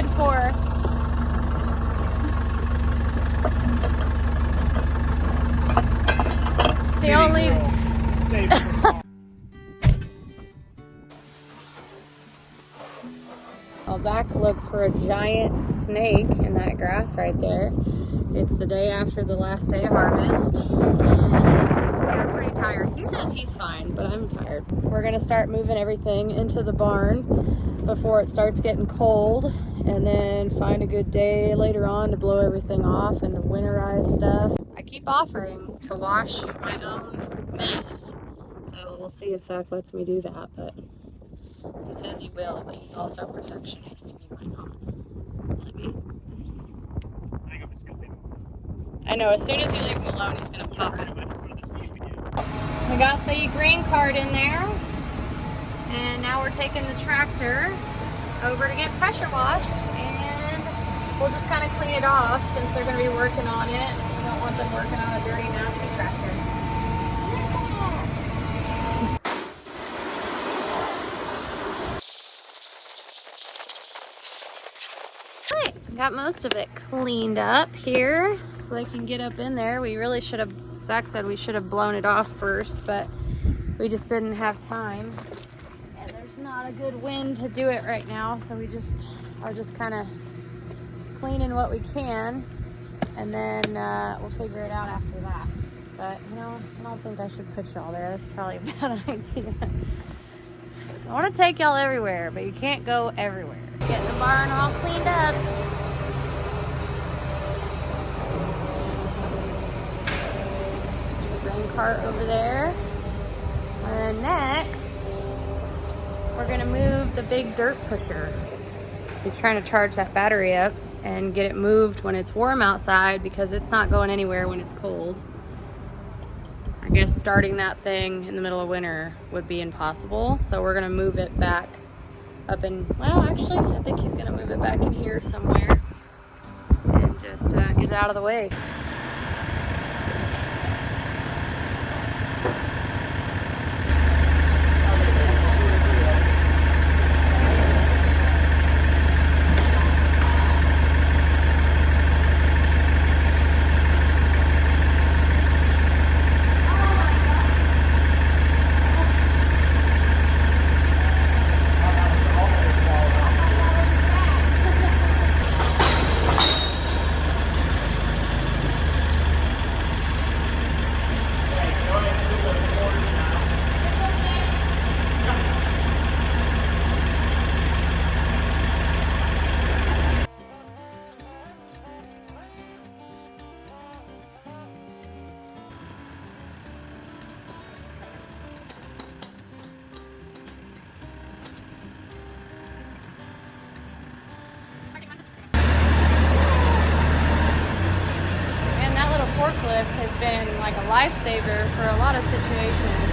good for. The only... Well, Zach looks for a giant snake in that grass right there. It's the day after the last day of harvest, and we're pretty tired. He says he's fine, but I'm tired. We're gonna start moving everything into the barn before it starts getting cold, and then find a good day later on to blow everything off and to winterize stuff. I keep offering to wash my own mess, so we'll see if Zach lets me do that, but he says he will, but he's also a perfectionist, and he might not let me. I know, as soon as you leave him alone, he's gonna pop it. We got the grain cart in there, and now we're taking the tractor over to get pressure washed, and we'll just kind of clean it off since they're gonna be working on it. We don't want them working on a dirty, nasty tractor. Got most of it cleaned up here so they can get up in there. We really should have, Zach said we should have blown it off first, but we just didn't have time. And there's not a good wind to do it right now, so we are just kind of cleaning what we can, and then we'll figure it out after that. But, you know, I don't think I should put y'all there. That's probably a bad idea. I want to take y'all everywhere, but you can't go everywhere. Getting the barn all cleaned up. Grain cart over there, and then next we're gonna move the big dirt pusher. He's trying to charge that battery up and get it moved when it's warm outside, because it's not going anywhere when it's cold. I guess starting that thing in the middle of winter would be impossible, so we're gonna move it back up in, well, actually I think he's gonna move it back in here somewhere and just get it out of the way. Forklift has been like a lifesaver for a lot of situations.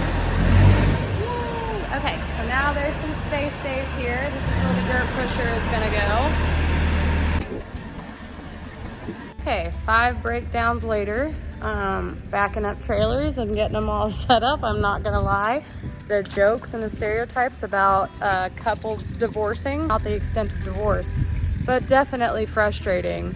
Yay. Okay, so now there's some space saved here. This is where the dirt pusher is gonna go. Okay, 5 breakdowns later, backing up trailers and getting them all set up. I'm not gonna lie, the jokes and the stereotypes about couples divorcing, not the extent of divorce, but definitely frustrating.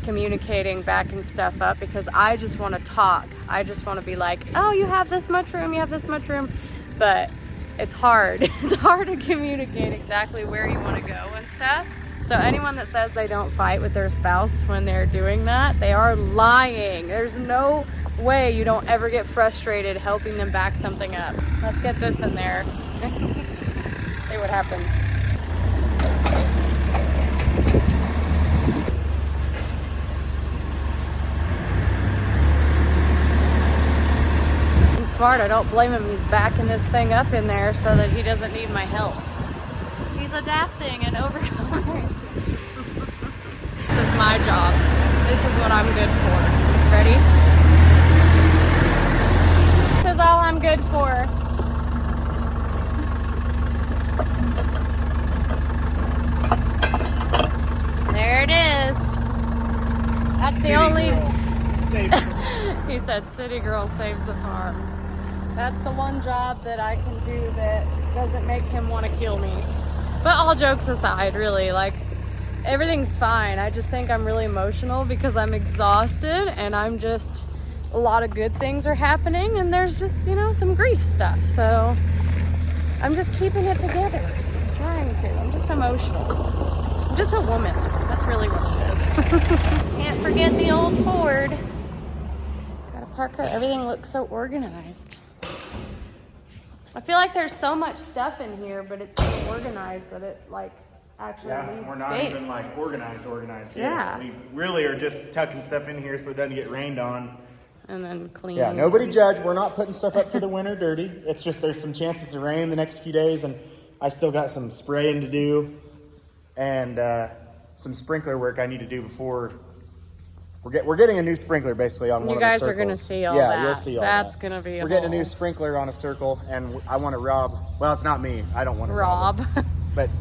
Communicating, backing stuff up, because I just want to talk. I just want to be like, oh, you have this much room, you have this much room, but it's hard. It's hard to communicate exactly where you want to go and stuff. So anyone that says they don't fight with their spouse when they're doing that, they are lying. There's no way you don't ever get frustrated helping them back something up. Let's get this in there. See what happens. Smart. I don't blame him. He's backing this thing up in there so that he doesn't need my help. He's adapting and overcoming. This is my job. This is what I'm good for. Ready? This is all I'm good for. There it is. That's the only... He said, "City girl saves the farm." That's the one job that I can do that doesn't make him want to kill me. But all jokes aside, really, like, everything's fine. I just think I'm really emotional because I'm exhausted and I'm just, a lot of good things are happening and there's just, you know, some grief stuff. So I'm just keeping it together. I'm trying to. I'm just emotional. I'm just a woman. That's really what it is. Can't forget the old Ford. Gotta park her. Everything looks so organized. I feel like there's so much stuff in here, but it's so organized that it like actually leaves we're not space. even like organized here. Yeah. We really are just tucking stuff in here so it doesn't get rained on. And then clean. Yeah, nobody judge. We're not putting stuff up for the winter dirty. It's just there's some chances of rain the next few days, and I still got some spraying to do and some sprinkler work I need to do before. We're getting a new sprinkler basically on one of the circles. You guys are gonna see all that. Yeah, you'll see all that. That's gonna be. We're getting a new sprinkler on a circle, and I want to rob. Well, it's not me. I don't want to rob. But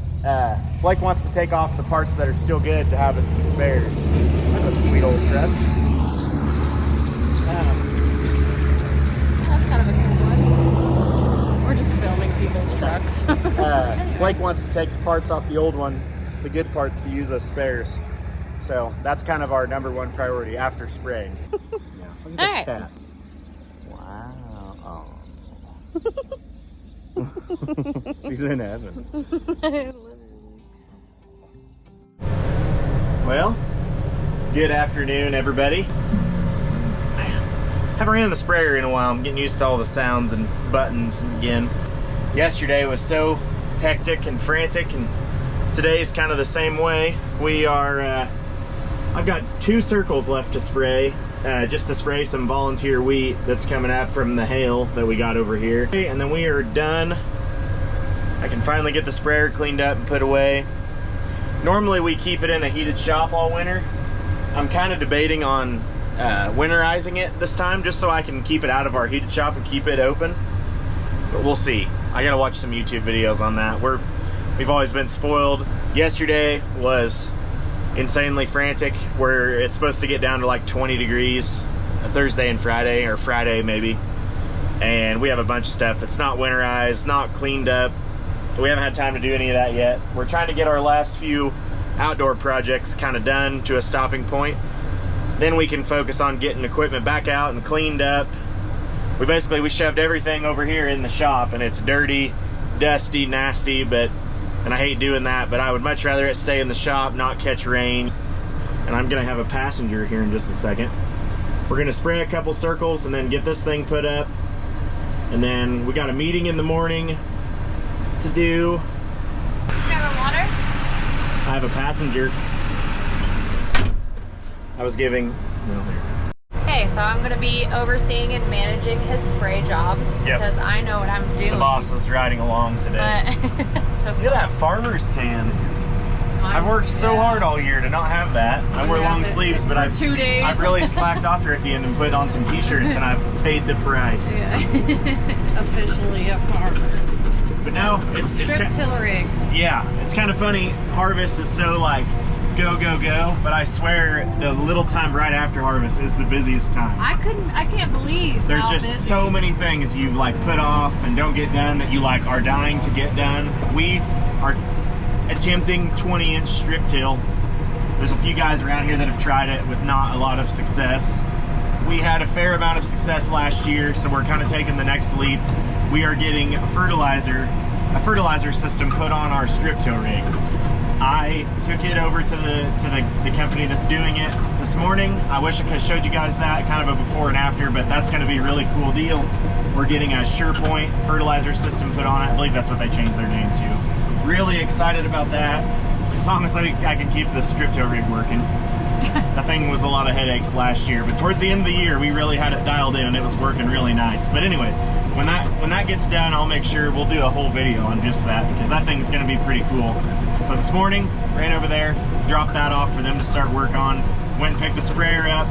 Blake wants to take off the parts that are still good to have us some spares. That's a sweet old truck. That's kind of a cool one. We're just filming people's trucks. Blake wants to take the parts off the old one, the good parts, to use as spares. So that's kind of our number one priority after spraying. Yeah, look at this cat. Wow. Oh. She's in heaven. Well, good afternoon, everybody. Haven't ran the sprayer in a while. I'm getting used to all the sounds and buttons again. Yesterday was so hectic and frantic, and today's kind of the same way. We are, I've got 2 circles left to spray, just to spray some volunteer wheat that's coming up from the hail that we got over here. And then we are done. I can finally get the sprayer cleaned up and put away. Normally we keep it in a heated shop all winter. I'm kind of debating on winterizing it this time, just so I can keep it out of our heated shop and keep it open. But we'll see. I gotta watch some YouTube videos on that. We've always been spoiled. Yesterday was insanely frantic, where it's supposed to get down to like 20 degrees Thursday and Friday, or Friday maybe. And we have a bunch of stuff that's not winterized, not cleaned up. We haven't had time to do any of that yet. We're trying to get our last few outdoor projects kind of done to a stopping point. Then we can focus on getting equipment back out and cleaned up. We shoved everything over here in the shop, and it's dirty, dusty, nasty, and I hate doing that, but I would much rather it stay in the shop, not catch rain. And I'm gonna have a passenger here in just a second. We're gonna spray a couple circles and then get this thing put up. And then we got a meeting in the morning to do. Got a water? I have a passenger. I was giving, no, there. Okay, so I'm gonna be overseeing and managing his spray job because I know what I'm doing. The boss is riding along today. Look at that farmer's tan. I've worked so hard all year to not have that. I wear long sleeves, but I've 2 days. I've really slacked off here at the end and put on some t-shirts, and I've paid the price. Yeah. Officially a farmer. But no, it's strip till rig. Yeah, it's kind of funny. Harvest is so like go, go, go, but I swear the little time right after harvest is the busiest time. I can't believe there's just so many things you've like put off and don't get done that you like are dying to get done. We are attempting 20-inch strip till. There's a few guys around here that have tried it with not a lot of success. We had a fair amount of success last year, so we're kind of taking the next leap. We are getting a fertilizer system put on our strip till rig. I took it over to the company that's doing it this morning. I wish I could have showed you guys that, kind of a before and after, but that's going to be a really cool deal. We're getting a SurePoint fertilizer system put on it. I believe that's what they changed their name to. Really excited about that. As long as I can keep the strip till rig working. The thing was a lot of headaches last year, but towards the end of the year, we really had it dialed in and it was working really nice. But anyways, when that gets done, I'll make sure we'll do a whole video on just that, because that thing's gonna be pretty cool. So this morning, ran over there, dropped that off for them to start work on, went and picked the sprayer up.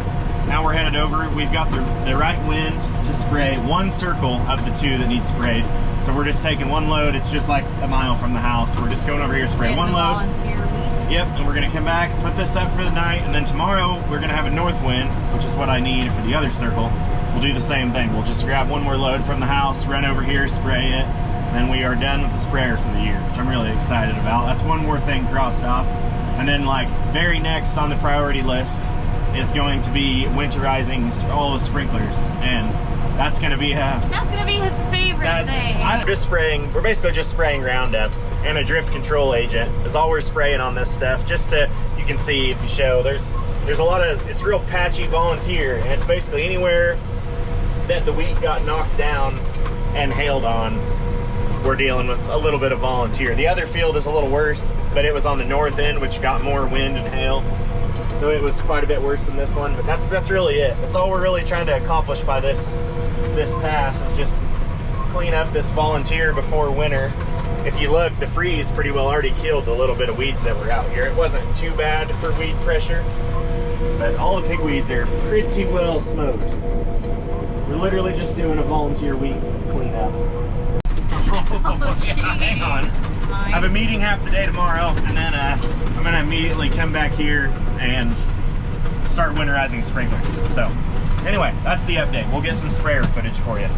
Now we're headed over. We've got the right wind to spray 1 circle of the 2 that need sprayed. So we're just taking 1 load. It's just like a mile from the house. We're just going over here, spray 1 load. Volunteer wheat. Yep, and we're gonna come back, put this up for the night, and then tomorrow we're gonna have a north wind, which is what I need for the other circle. We'll do the same thing. We'll just grab 1 more load from the house, run over here, spray it, then we are done with the sprayer for the year, which I'm really excited about. That's one more thing crossed off. And then like very next on the priority list is going to be winterizing all the sprinklers, and that's going to be his favorite thing. We're basically just spraying Roundup and a drift control agent is all we're spraying on this stuff. Just to, you can see if you show, there's a lot of, it's real patchy volunteer, and it's basically anywhere that the wheat got knocked down and hailed on, we're dealing with a little bit of volunteer. The other field is a little worse, but it was on the north end, which got more wind and hail. So it was quite a bit worse than this one, but that's really it. That's all we're really trying to accomplish by this pass, is just clean up this volunteer before winter. If you look, the freeze pretty well already killed the little bit of weeds that were out here. It wasn't too bad for weed pressure, but all the pigweeds are pretty well smoked. We're literally just doing a volunteer weed cleanup. Hang on. Nice. I have a meeting half the day tomorrow, and then I'm gonna immediately come back here and start winterizing sprinklers. So anyway, that's the update. We'll get some sprayer footage for you.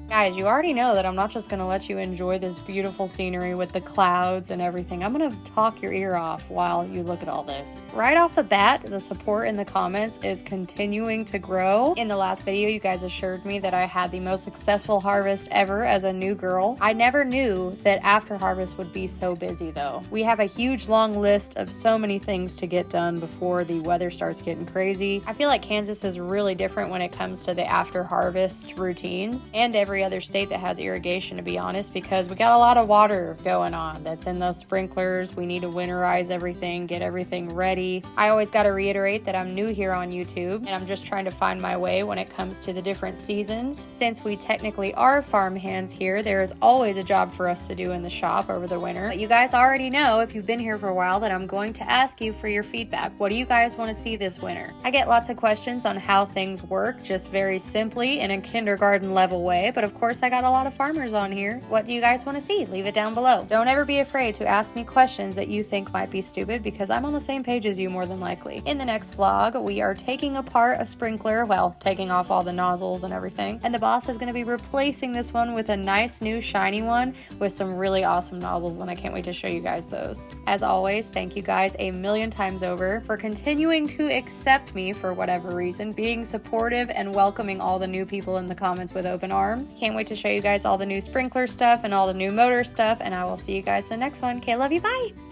Guys, you already know that I'm not just going to let you enjoy this beautiful scenery with the clouds and everything. I'm going to talk your ear off while you look at all this. Right off the bat, the support in the comments is continuing to grow. In the last video, you guys assured me that I had the most successful harvest ever as a new girl. I never knew that after harvest would be so busy though. We have a huge long list of so many things to get done before the weather starts getting crazy. I feel like Kansas is really different when it comes to the after harvest routines, and every other state that has irrigation, to be honest, because we got a lot of water going on that's in those sprinklers. We need to winterize everything, get everything ready. I always got to reiterate that I'm new here on YouTube, and I'm just trying to find my way when it comes to the different seasons. Since we technically are farm hands here, there is always a job for us to do in the shop over the winter. But you guys already know, if you've been here for a while, that I'm going to ask you for your feedback. What do you guys want to see this winter? I get lots of questions on how things work, just very simply in a kindergarten level way, but of course I got a lot of farmers on here. What do you guys want to see? Leave it down below. Don't ever be afraid to ask me questions that you think might be stupid, because I'm on the same page as you more than likely. In the next vlog, we are taking apart a sprinkler, well, taking off all the nozzles and everything, and the boss is going to be replacing this one with a nice new shiny one with some really awesome nozzles, and I can't wait to show you guys those. As always, thank you guys a million times over for continuing to accept me for whatever reason, being supportive and welcoming all the new people in the comments with open arms. Can't wait to show you guys all the new sprinkler stuff and all the new motor stuff, and I will see you guys in the next one. Okay, love you, bye!